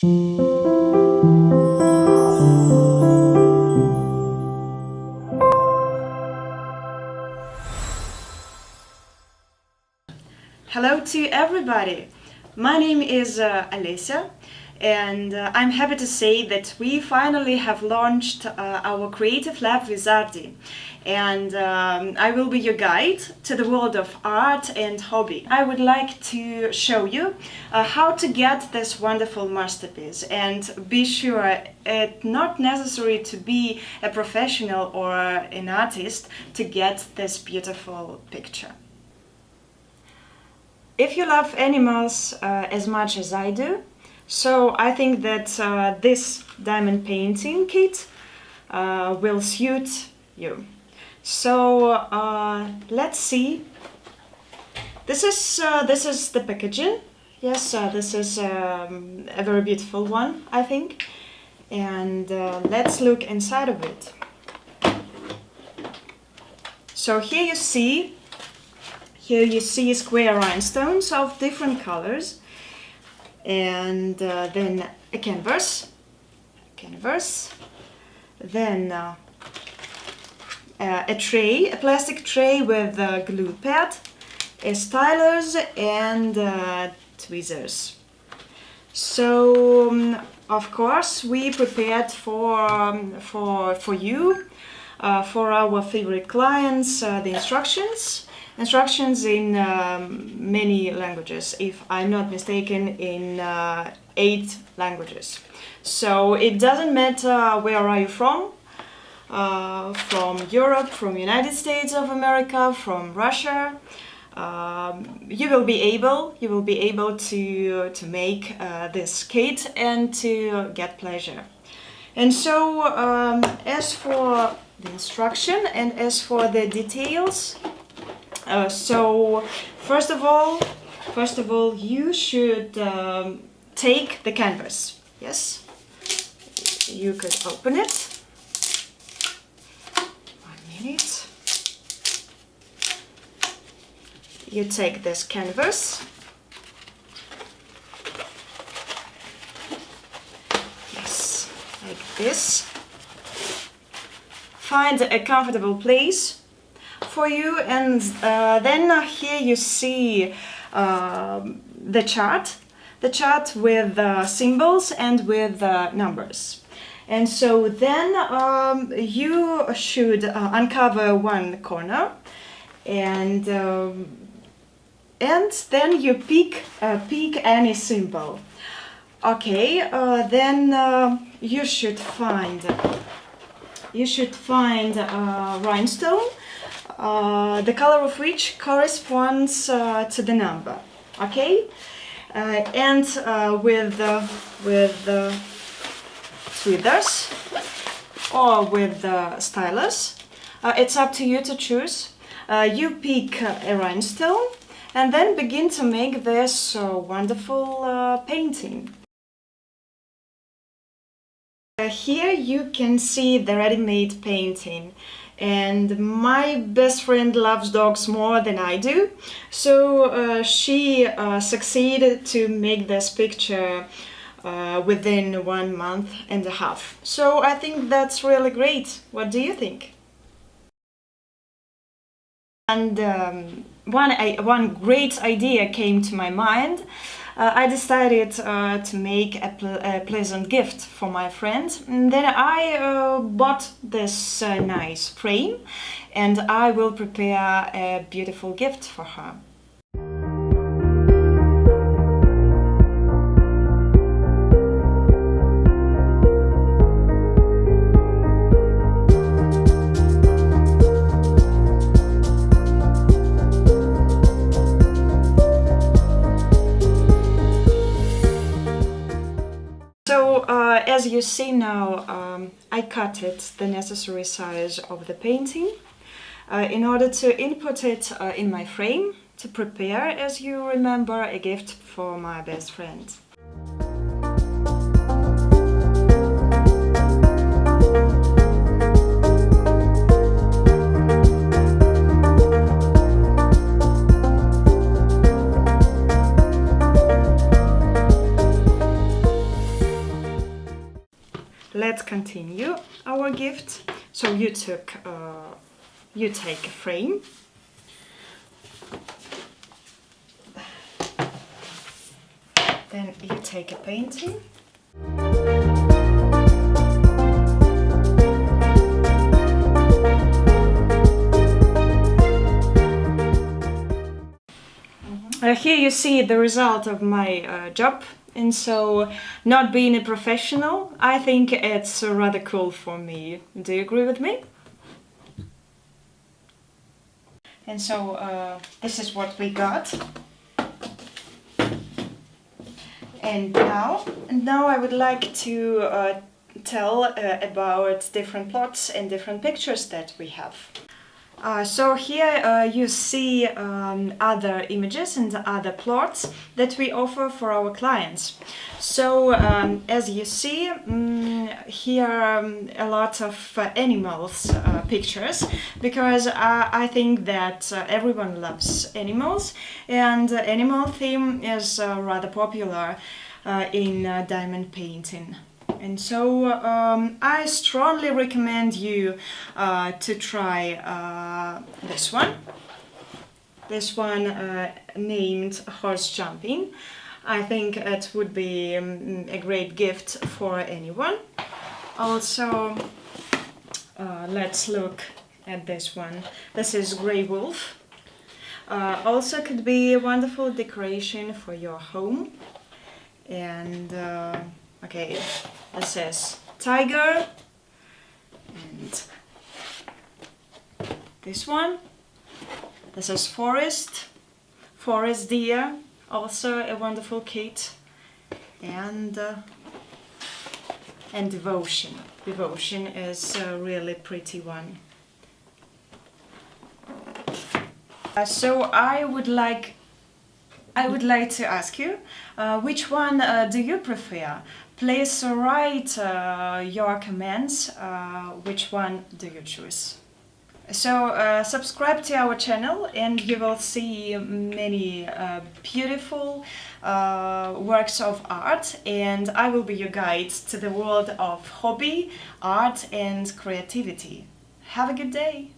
Hello to everybody! My name is Alesia, and I'm happy to say that we finally have launched our creative lab Wizardi, and I will be your guide to the world of art and hobby. I would like to show you how to get this wonderful masterpiece, and be sure it's not necessary to be a professional or an artist to get this beautiful picture. If you love animals as much as I do, so I think that this diamond painting kit will suit you. So let's see. This is the packaging. Yes, this is a very beautiful one, I think. And let's look inside of it. So here you see square rhinestones of different colors, and then a canvas, then a tray, a plastic tray with a glue pad, a stylus, and tweezers. So of course we prepared for you, for our favorite clients, the instructions in many languages, if I'm not mistaken, in 8 languages. So it doesn't matter where are you from Europe, from United States of America, from Russia. You will be able to make this kit and to get pleasure. And so as for the instruction and as for the details, so first of all, you should take the canvas. Yes, you could open it. 1 minute. You take this canvas. Yes, like this. Find a comfortable place for you, and then here you see the chart with symbols and with numbers. And so then you should uncover one corner, and then you pick any symbol. Okay, then you should find a rhinestone, the color of which corresponds to the number. Okay, and with the tweezers or with the stylus, it's up to you to choose. You pick a rhinestone and then begin to make this wonderful painting. Here you can see the ready-made painting, and my best friend loves dogs more than I do, so she succeeded to make this picture within 1.5 months. So I think that's really great. What do you think? And one great idea came to my mind. I decided to make a pleasant gift for my friend. And then I bought this nice frame, and I will prepare a beautiful gift for her. So as you see now, I cut it the necessary size of the painting in order to input it in my frame to prepare, as you remember, a gift for my best friend. let's continue our gift. So you take a frame. Then you take a painting. Here you see the result of my job, and so not being a professional, I think it's rather cool for me. Do you agree with me? And so this is what we got. And now I would like to tell about different plots and different pictures that we have. So here you see other images and other plots that we offer for our clients. So as you see, here a lot of animals pictures, because I think that everyone loves animals, and animal theme is rather popular in diamond painting. And so I strongly recommend you to try this one. This one named Horse Jumping. I think it would be a great gift for anyone. Also, let's look at this one. This is Grey Wolf. Also could be a wonderful decoration for your home. And okay, this is Tiger, and this one. This is Forest Deer, also a wonderful kit, and Devotion. Devotion is a really pretty one. So I would like to ask you, which one do you prefer? Please write your comments. Which one do you choose? So subscribe to our channel and you will see many beautiful works of art, and I will be your guide to the world of hobby, art and creativity. Have a good day!